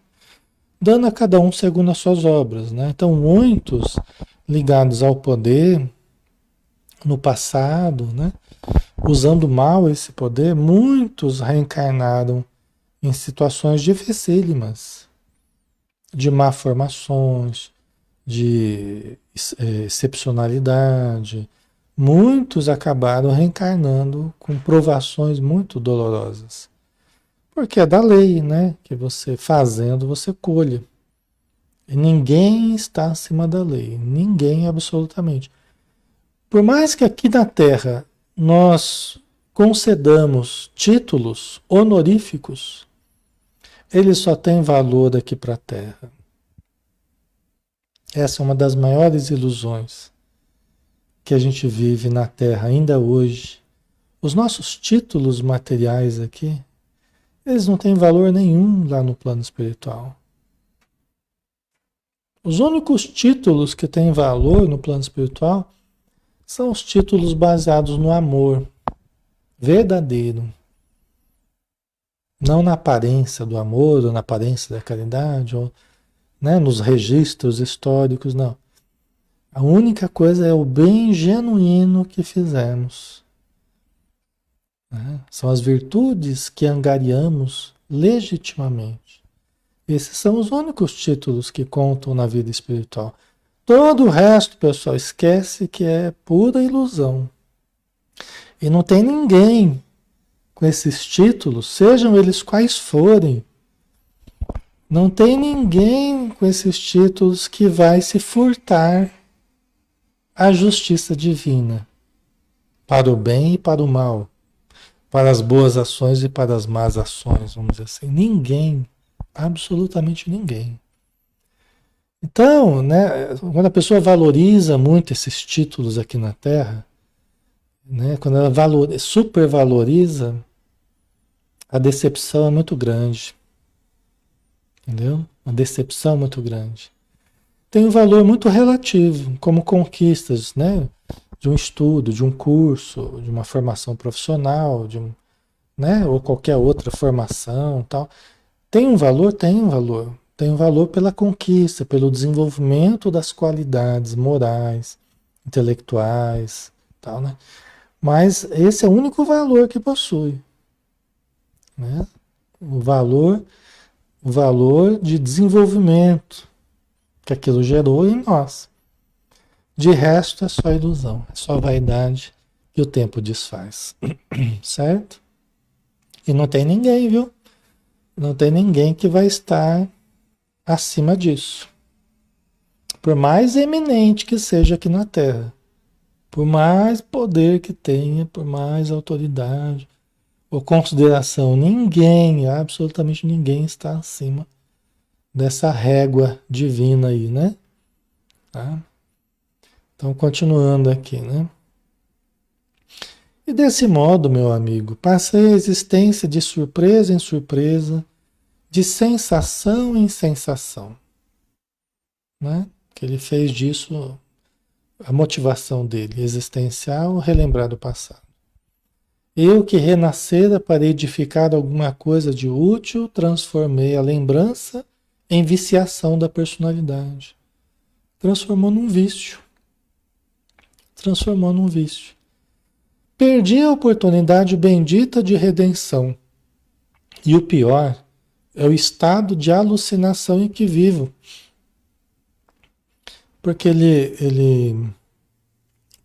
Dando a cada um segundo as suas obras, né? Então, muitos ligados ao poder no passado, né? Usando mal esse poder, muitos reencarnaram em situações dificílimas, de malformações, de excepcionalidade. Muitos acabaram reencarnando com provações muito dolorosas. Porque é da lei, né? Que você fazendo, você colhe. E ninguém está acima da lei. Ninguém absolutamente. Por mais que aqui na Terra nós concedamos títulos honoríficos, eles só têm valor aqui para a Terra. Essa é uma das maiores ilusões que a gente vive na Terra ainda hoje. Os nossos títulos materiais aqui, eles não têm valor nenhum lá no plano espiritual. Os únicos títulos que têm valor no plano espiritual são os títulos baseados no amor verdadeiro, não na aparência do amor, ou na aparência da caridade, ou, né, nos registros históricos, não. A única coisa é o bem genuíno que fizemos. Né? São as virtudes que angariamos legitimamente. Esses são os únicos títulos que contam na vida espiritual. Todo o resto, pessoal, esquece que é pura ilusão. E não tem ninguém com esses títulos, sejam eles quais forem, não tem ninguém com esses títulos que vai se furtar à justiça divina, para o bem e para o mal, para as boas ações e para as más ações, vamos dizer assim. Ninguém, absolutamente ninguém. Então, né, quando a pessoa valoriza muito esses títulos aqui na Terra, né, quando ela supervaloriza, a decepção é muito grande, entendeu? Uma decepção muito grande. Tem um valor muito relativo, como conquistas, né, de um estudo, de um curso, de uma formação profissional, né, ou qualquer outra formação, tal. Tem um valor, tem um valor. Tem um valor pela conquista, pelo desenvolvimento das qualidades morais, intelectuais, tal, né? Mas esse é o único valor que possui, né? O valor, o valor de desenvolvimento que aquilo gerou em nós. De resto é só ilusão, é só vaidade que o tempo desfaz, certo? E não tem ninguém, viu? Não tem ninguém que vai estar acima disso. Por mais eminente que seja aqui na Terra, por mais poder que tenha, por mais autoridade ou consideração, ninguém, absolutamente ninguém está acima dessa régua divina aí, né? Tá? Então, continuando aqui, né? E desse modo, meu amigo, passei a existência de surpresa em surpresa, de sensação em sensação, né? Que ele fez disso a motivação dele, existencial, relembrar do passado. Eu que renascera para edificar alguma coisa de útil, transformei a lembrança em viciação da personalidade. Transformou num vício. Transformou num vício. Perdi a oportunidade bendita de redenção. E o pior é o estado de alucinação em que vivo. Porque ele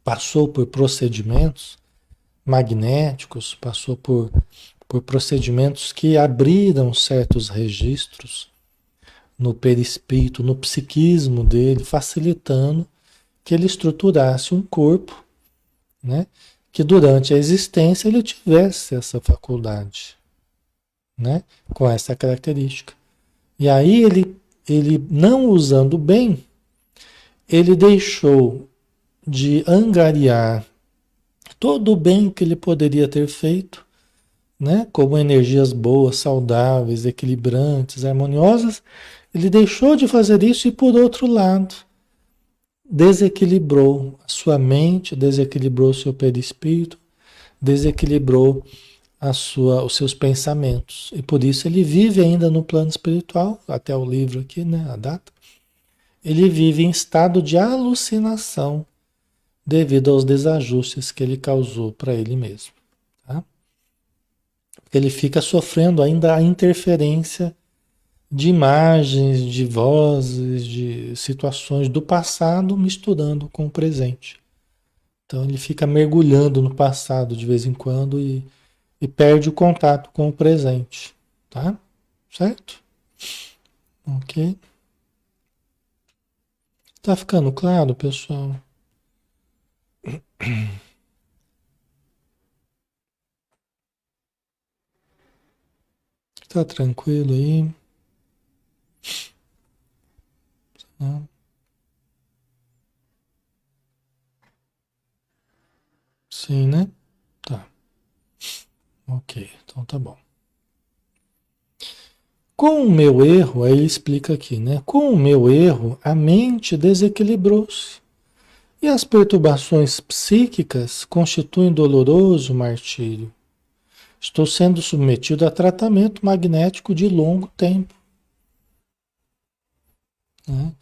passou por procedimentos magnéticos, passou por procedimentos que abriram certos registros no perispírito, no psiquismo dele, facilitando que ele estruturasse um corpo, né? Que durante a existência ele tivesse essa faculdade, né? Com essa característica. E aí ele não usando bem, ele deixou de angariar todo o bem que ele poderia ter feito, né? Como energias boas, saudáveis, equilibrantes, harmoniosas, ele deixou de fazer isso e, por outro lado, desequilibrou a sua mente, desequilibrou o seu perispírito, desequilibrou os seus pensamentos. E por isso ele vive ainda no plano espiritual, até o livro aqui, né, a data. Ele vive em estado de alucinação devido aos desajustes que ele causou para ele mesmo. Tá? Ele fica sofrendo ainda a interferência de imagens, de vozes, de situações do passado misturando com o presente. Então ele fica mergulhando no passado de vez em quando e perde o contato com o presente, tá? Certo? Ok? Tá ficando claro, pessoal? Tá tranquilo aí? Tá? Sim, né? Tá. Ok, então tá bom. Com o meu erro, aí ele explica aqui, né? Com o meu erro, a mente desequilibrou-se. E as perturbações psíquicas constituem doloroso martírio. Estou sendo submetido a tratamento magnético de longo tempo, né?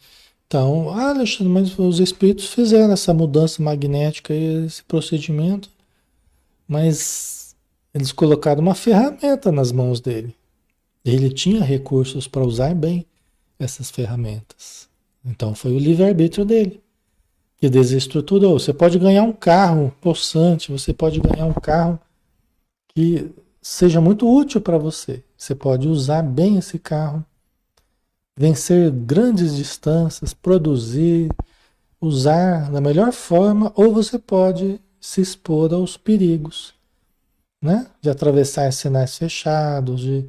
Então, Alexandre, mas os espíritos fizeram essa mudança magnética e esse procedimento, mas eles colocaram uma ferramenta nas mãos dele. Ele tinha recursos para usar bem essas ferramentas. Então, foi o livre-arbítrio dele que desestruturou. Você pode ganhar um carro possante, você pode ganhar um carro que seja muito útil para você. Você pode usar bem esse carro, vencer grandes distâncias, produzir, usar da melhor forma, ou você pode se expor aos perigos, né? De atravessar sinais fechados, de,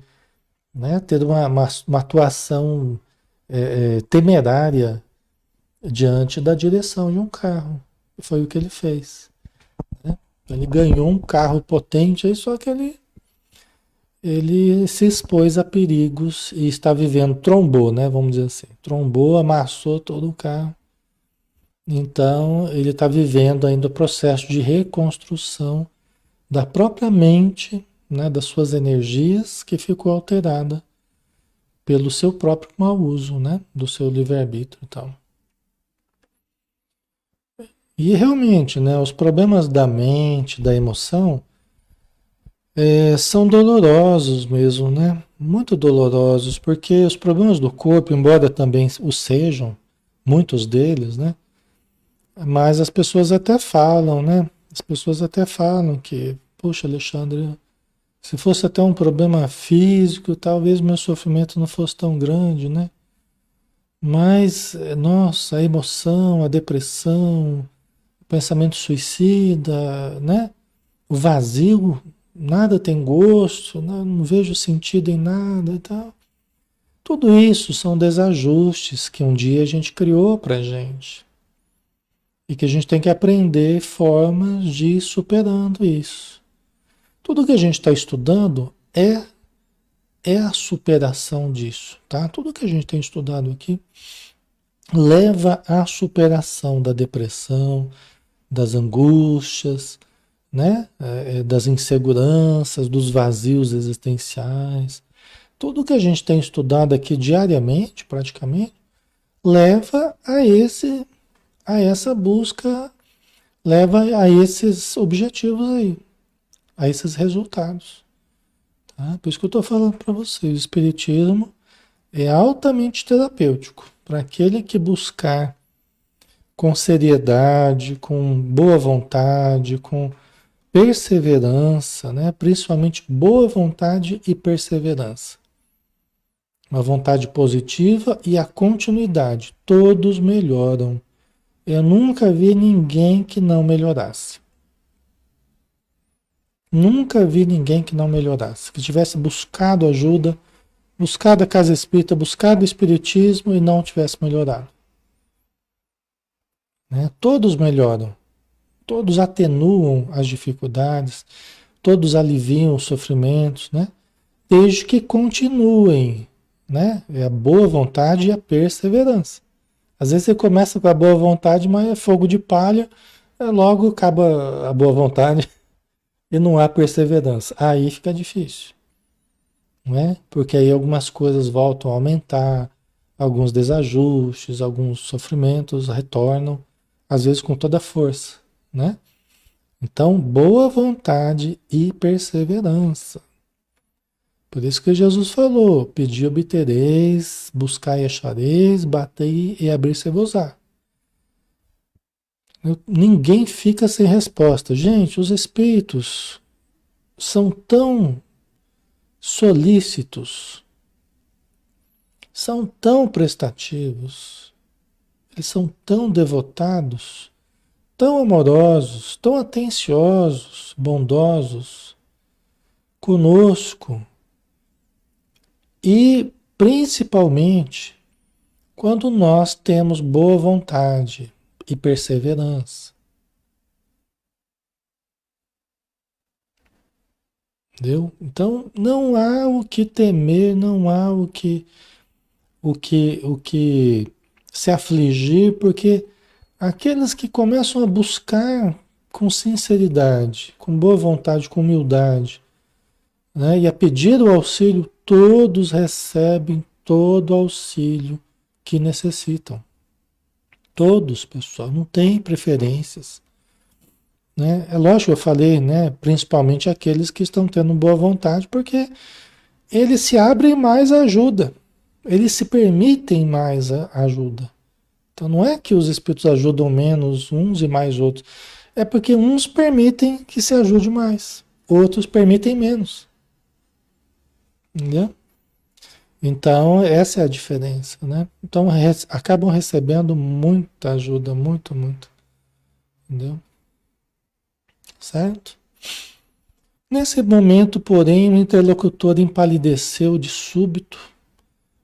né, ter uma atuação temerária diante da direção de um carro. Foi o que ele fez, né? Ele ganhou um carro potente, aí só que ele se expôs a perigos e está vivendo, trombou, né? Vamos dizer assim. Trombou, amassou todo o carro. Então, ele está vivendo ainda o processo de reconstrução da própria mente, né? Das suas energias que ficou alterada pelo seu próprio mau uso, né? Do seu livre-arbítrio e tal. E realmente, né? Os problemas da mente, da emoção, são dolorosos mesmo, né? Muito dolorosos, porque os problemas do corpo, embora também o sejam, muitos deles, né? Mas as pessoas até falam, né? As pessoas até falam que, poxa, Alexandre, se fosse até um problema físico, talvez meu sofrimento não fosse tão grande, né? Mas, nossa, a emoção, a depressão, o pensamento suicida, né? O vazio, nada tem gosto, não vejo sentido em nada e tal. Tudo isso são desajustes que um dia a gente criou para gente e que a gente tem que aprender formas de ir superando isso. Tudo que a gente está estudando é a superação disso, tá? Tudo que a gente tem estudado aqui leva à superação da depressão, das angústias, né? Das inseguranças, dos vazios existenciais. Tudo que a gente tem estudado aqui diariamente, praticamente, leva a essa busca, leva a esses objetivos aí, a esses resultados. Tá? Por isso que eu estou falando para vocês, o Espiritismo é altamente terapêutico para aquele que buscar com seriedade, com boa vontade, com perseverança, né? Principalmente boa vontade e perseverança. Uma vontade positiva e a continuidade. Todos melhoram. Eu nunca vi ninguém que não melhorasse. Nunca vi ninguém que não melhorasse, que tivesse buscado ajuda, buscado a casa espírita, buscado o espiritismo e não tivesse melhorado. Né? Todos melhoram. Todos atenuam as dificuldades, todos aliviam os sofrimentos, né? Desde que continuem, né? É a boa vontade e a perseverança. Às vezes você começa com a boa vontade, mas é fogo de palha, logo acaba a boa vontade e não há perseverança. Aí fica difícil, né? Porque aí algumas coisas voltam a aumentar, alguns desajustes, alguns sofrimentos retornam, às vezes com toda a força, né? Então, boa vontade e perseverança. Por isso que Jesus falou: pedi, obtereis, buscai e achareis, batei e abrir-se-vos-á. Ninguém fica sem resposta. Gente, os espíritos são tão solícitos, são tão prestativos, eles são tão devotados, tão amorosos, tão atenciosos, bondosos conosco. E principalmente quando nós temos boa vontade e perseverança. Entendeu? Então, não há o que temer, não há o que se afligir, porque aqueles que começam a buscar com sinceridade, com boa vontade, com humildade, né, e a pedir o auxílio, todos recebem todo o auxílio que necessitam. Todos, pessoal, não tem preferências. Né? É lógico, eu falei, né, principalmente aqueles que estão tendo boa vontade, porque eles se abrem mais à ajuda, eles se permitem mais a ajuda. Então não é que os espíritos ajudam menos uns e mais outros, é porque uns permitem que se ajude mais, outros permitem menos, entendeu? Então essa é a diferença, né? Então acabam recebendo muita ajuda, muito, muito, entendeu? Certo? Nesse momento, porém, o interlocutor empalideceu de súbito,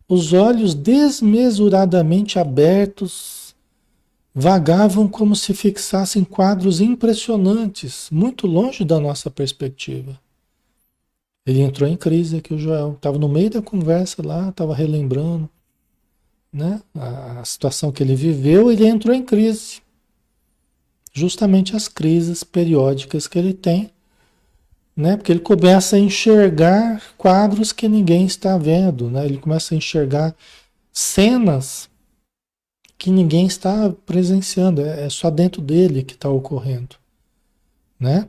os olhos desmesuradamente abertos vagavam como se fixassem quadros impressionantes, muito longe da nossa perspectiva. Ele entrou em crise aqui, o Joel. Estava no meio da conversa lá, estava relembrando, né, a situação que ele viveu, ele entrou em crise. Justamente as crises periódicas que ele tem, né? Porque ele começa a enxergar quadros que ninguém está vendo, né? Ele começa a enxergar cenas que ninguém está presenciando, é só dentro dele que está ocorrendo, né?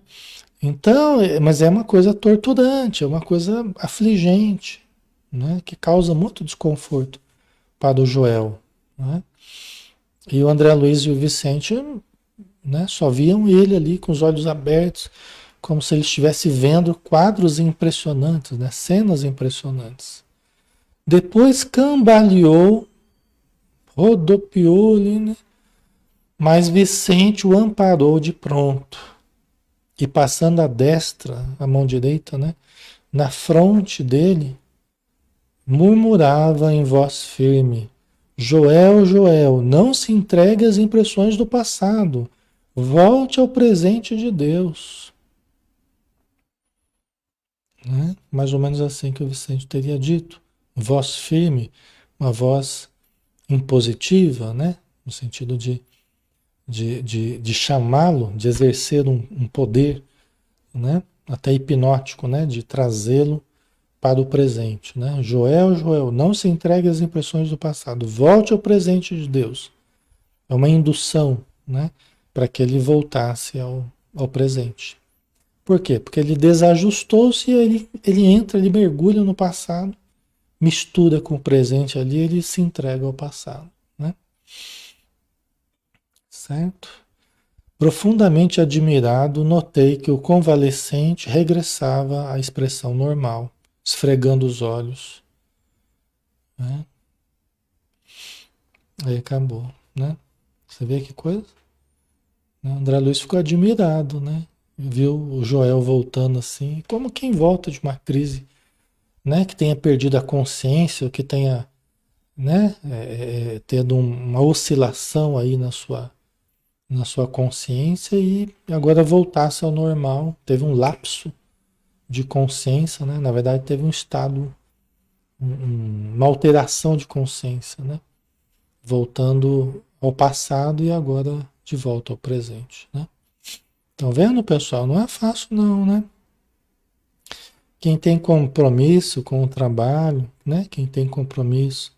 Então, mas é uma coisa torturante, é uma coisa afligente, né? Que causa muito desconforto para o Joel, né? E o André Luiz e o Vicente, né? Só viam ele ali com os olhos abertos, como se ele estivesse vendo quadros impressionantes, né? Cenas impressionantes. Depois cambaleou, rodopiou ali, né? Mas Vicente o amparou de pronto. E passando a destra, a mão direita, né? Na fronte dele, murmurava em voz firme: Joel, Joel, não se entregue às impressões do passado. Volte ao presente de Deus. Né? Mais ou menos assim que o Vicente teria dito. Voz firme, uma voz impositiva, né? No sentido de chamá-lo, de exercer um poder, né? Até hipnótico, né? De trazê-lo para o presente, né? Joel, Joel, não se entregue às impressões do passado, volte ao presente de Deus. É uma indução, né? Para que ele voltasse ao presente. Por quê? Porque ele desajustou-se e ele entra, ele mergulha no passado, mistura com o presente ali, ele se entrega ao passado, né? Certo? Profundamente admirado, notei que o convalescente regressava à expressão normal, esfregando os olhos, né? Aí acabou, né? Você vê que coisa? Né? André Luiz ficou admirado, né? Viu o Joel voltando assim, como quem volta de uma crise, né? Que tenha perdido a consciência, que tenha, né? Tendo uma oscilação aí na sua consciência e agora voltasse ao normal. Teve um lapso de consciência, né? Na verdade, teve um estado, uma alteração de consciência, né? Voltando ao passado e agora de volta ao presente, né? Estão vendo, pessoal? Não é fácil não, né? Quem tem compromisso com o trabalho, né? Quem tem compromisso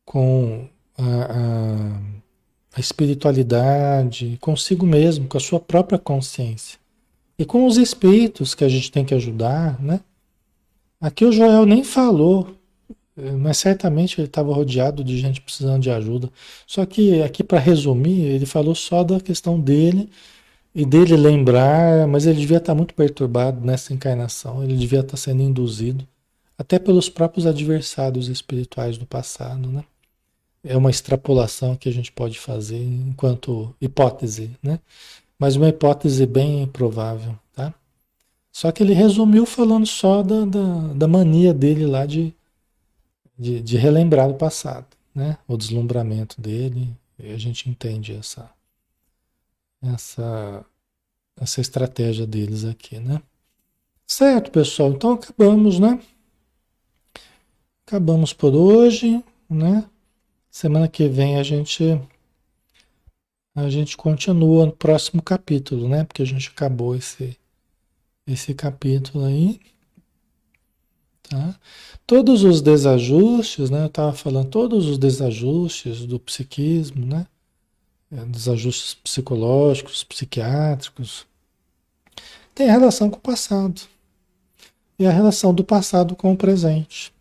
com a espiritualidade, consigo mesmo, com a sua própria consciência. E com os espíritos que a gente tem que ajudar, né? Aqui o Joel nem falou, mas certamente ele estava rodeado de gente precisando de ajuda. Só que aqui, para resumir, ele falou só da questão dele e dele lembrar, mas ele devia estar muito perturbado nessa encarnação, ele devia estar sendo induzido, até pelos próprios adversários espirituais do passado, né? É uma extrapolação que a gente pode fazer enquanto hipótese, né? Mas uma hipótese bem provável, tá? Só que ele resumiu falando só da mania dele lá de relembrar o passado, né? O deslumbramento dele, e a gente entende essa, essa estratégia deles aqui, né? Certo, pessoal. Então acabamos, né? Acabamos por hoje, né? Semana que vem a gente continua no próximo capítulo, né? Porque a gente acabou esse capítulo aí, tá? Todos os desajustes, né? Eu estava falando, todos os desajustes do psiquismo, né? Desajustes psicológicos, psiquiátricos, tem relação com o passado. E a relação do passado com o presente.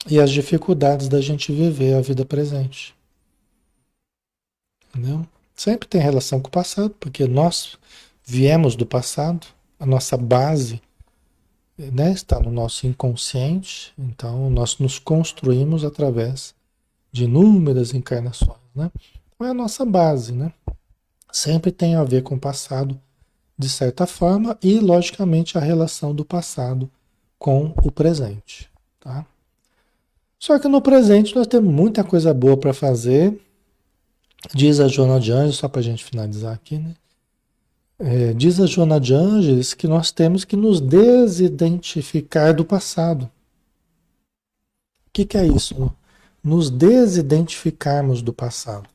E as dificuldades da gente viver a vida presente. Entendeu? Sempre tem relação com o passado, porque nós viemos do passado, a nossa base, né, está no nosso inconsciente, então nós nos construímos através de inúmeras encarnações, né? Então é a nossa base, né? Sempre tem a ver com o passado, de certa forma, e logicamente a relação do passado com o presente, tá? Só que no presente nós temos muita coisa boa para fazer. Diz a Joana de Ângeles, só para a gente finalizar aqui, né? Diz a Joana de Ângeles que nós temos que nos desidentificar do passado. O que é isso? Nos desidentificarmos do passado.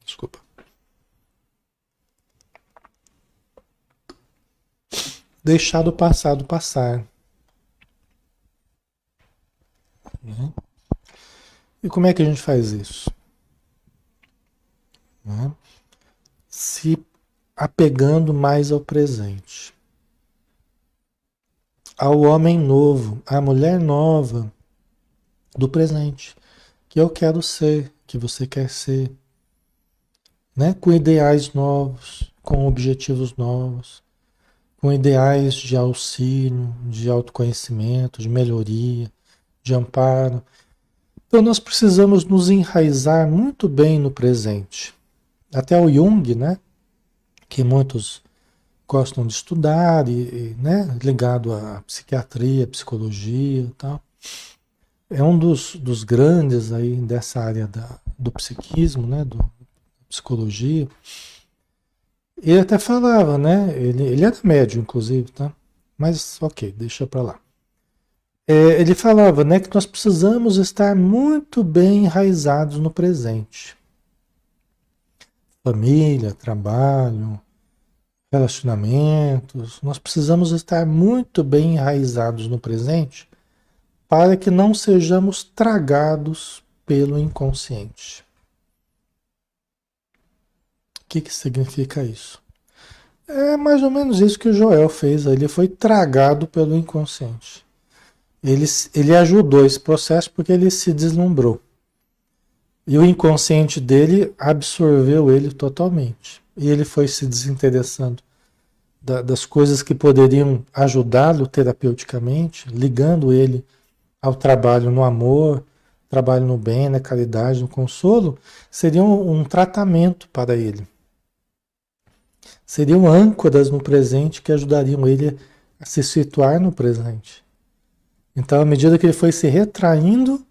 Desculpa. Deixar do passado passar. Né? E como é que a gente faz isso? Né? Se apegando mais ao presente. Ao homem novo, à mulher nova do presente. Que eu quero ser, que você quer ser. Né? Com ideais novos, com objetivos novos, com ideais de auxílio, de autoconhecimento, de melhoria, de amparo. Então nós precisamos nos enraizar muito bem no presente. Até o Jung, né, que muitos gostam de estudar, né, ligado à psiquiatria, psicologia e tal, é um dos grandes aí dessa área do psiquismo, né, do psicologia. Ele até falava, né, ele era médium, inclusive, tá? Mas ok, deixa pra lá. Ele falava, né, que nós precisamos estar muito bem enraizados no presente. Família, trabalho, relacionamentos, nós precisamos estar muito bem enraizados no presente para que não sejamos tragados pelo inconsciente. O que significa isso? É mais ou menos isso que o Joel fez, ele foi tragado pelo inconsciente. Ele ajudou esse processo porque ele se deslumbrou. E o inconsciente dele absorveu ele totalmente. E ele foi se desinteressando das coisas que poderiam ajudá-lo terapeuticamente, ligando ele ao trabalho no amor, trabalho no bem, na caridade, no consolo, seria um tratamento para ele. Seriam âncoras no presente que ajudariam ele a se situar no presente. Então, à medida que ele foi se retraindo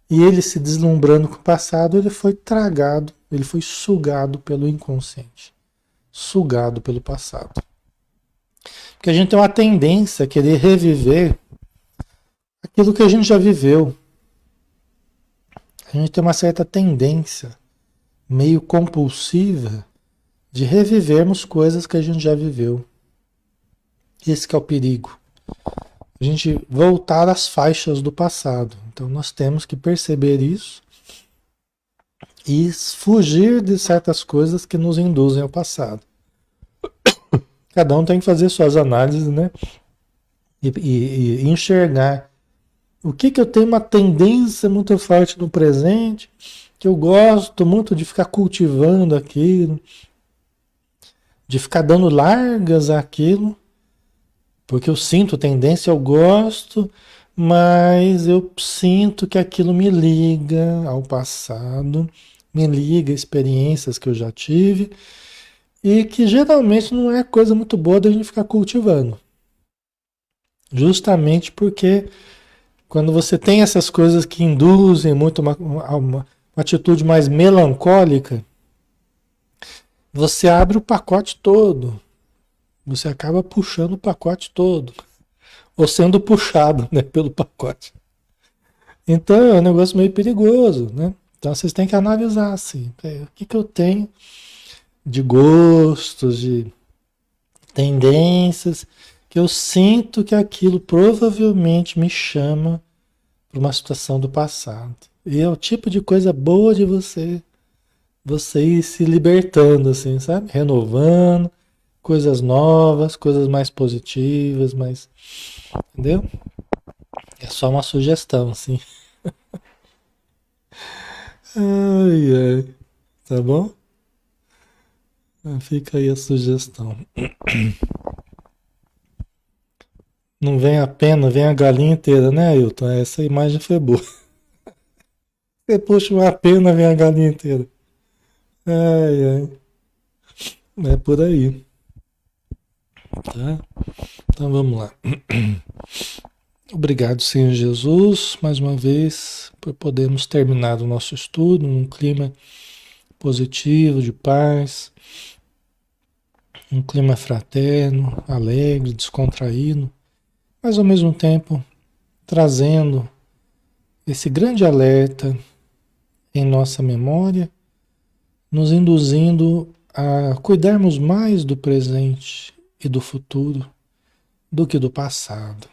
e ele se deslumbrando com o passado, ele foi tragado, ele foi sugado pelo inconsciente, sugado pelo passado. Porque a gente tem uma tendência a querer reviver aquilo que a gente já viveu. A gente tem uma certa tendência, meio compulsiva, de revivermos coisas que a gente já viveu. Esse que é o perigo. A gente voltar às faixas do passado. Então nós temos que perceber isso e fugir de certas coisas que nos induzem ao passado. Cada um tem que fazer suas análises, né? E enxergar o que eu tenho uma tendência muito forte no presente, que eu gosto muito de ficar cultivando aquilo, de ficar dando largas àquilo, porque eu sinto tendência, eu gosto, mas eu sinto que aquilo me liga ao passado, me liga a experiências que eu já tive, e que geralmente não é coisa muito boa da gente ficar cultivando. Justamente porque quando você tem essas coisas que induzem muito uma atitude mais melancólica, você abre o pacote todo. Você acaba puxando o pacote todo, ou sendo puxado, né, pelo pacote. Então é um negócio meio perigoso, né? Então vocês têm que analisar assim, o que que eu tenho de gostos, de tendências, que eu sinto que aquilo provavelmente me chama para uma situação do passado. E é o tipo de coisa boa de você ir se libertando, assim, sabe? Renovando, coisas novas, coisas mais positivas, mais. Entendeu? É só uma sugestão, assim. Ai, ai. Tá bom? Fica aí a sugestão. Não vem a pena, vem a galinha inteira, né, Ailton? Essa imagem foi boa. Você puxa uma pena, vem a galinha inteira. Ai, ai. É por aí, tá? Então vamos lá. Obrigado, Senhor Jesus, mais uma vez, por podermos terminar o nosso estudo num clima positivo, de paz, um clima fraterno, alegre, descontraído, mas ao mesmo tempo trazendo esse grande alerta em nossa memória, nos induzindo a cuidarmos mais do presente e do futuro do que do passado.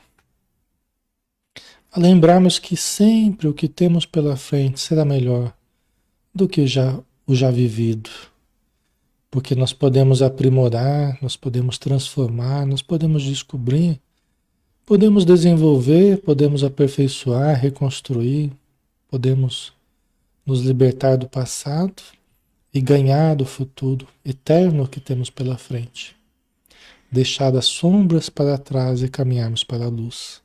A lembrarmos que sempre o que temos pela frente será melhor do que o já vivido, porque nós podemos aprimorar, nós podemos transformar, nós podemos descobrir, podemos desenvolver, podemos aperfeiçoar, reconstruir, podemos nos libertar do passado e ganhar do futuro eterno que temos pela frente. Deixar as sombras para trás e caminharmos para a luz.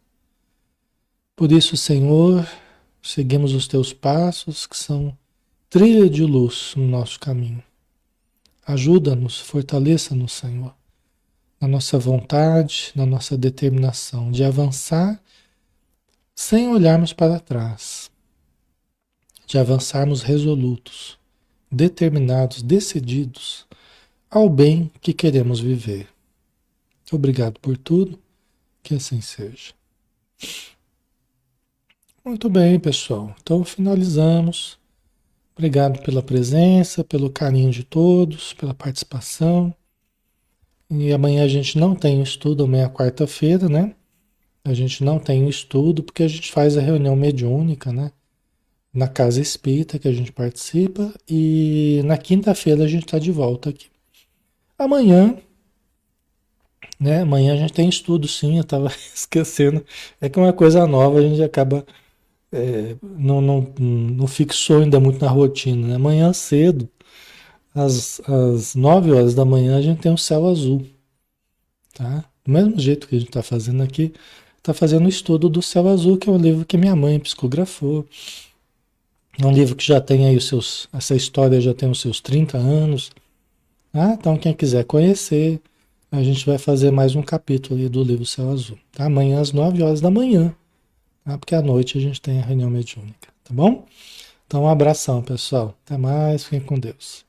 Por isso, Senhor, seguimos os teus passos, que são trilha de luz no nosso caminho. Ajuda-nos, fortaleça-nos, Senhor, na nossa vontade, na nossa determinação de avançar sem olharmos para trás, de avançarmos resolutos, determinados, decididos ao bem que queremos viver. Obrigado por tudo, que assim seja. Muito bem, pessoal. Então finalizamos. Obrigado pela presença, pelo carinho de todos, pela participação. E amanhã a gente não tem estudo, amanhã é quarta-feira, né? A gente não tem estudo porque a gente faz a reunião mediúnica, né? Na casa espírita que a gente participa e na quinta-feira a gente está de volta aqui. Amanhã, né? Amanhã a gente tem estudo, sim, eu estava esquecendo. É que é uma coisa nova, a gente acaba não fixou ainda muito na rotina, né? Amanhã cedo, às 9 horas da manhã, a gente tem o céu azul, tá? Do mesmo jeito que a gente está fazendo aqui, está fazendo o estudo do céu azul, que é um livro que minha mãe psicografou. É um livro que já tem aí essa história já tem os seus 30 anos. Ah, então quem quiser conhecer, a gente vai fazer mais um capítulo ali do livro Céu Azul, tá? Amanhã às 9 horas da manhã, tá? Porque à noite a gente tem a reunião mediúnica, tá bom? Então um abração, pessoal. Até mais, fiquem com Deus.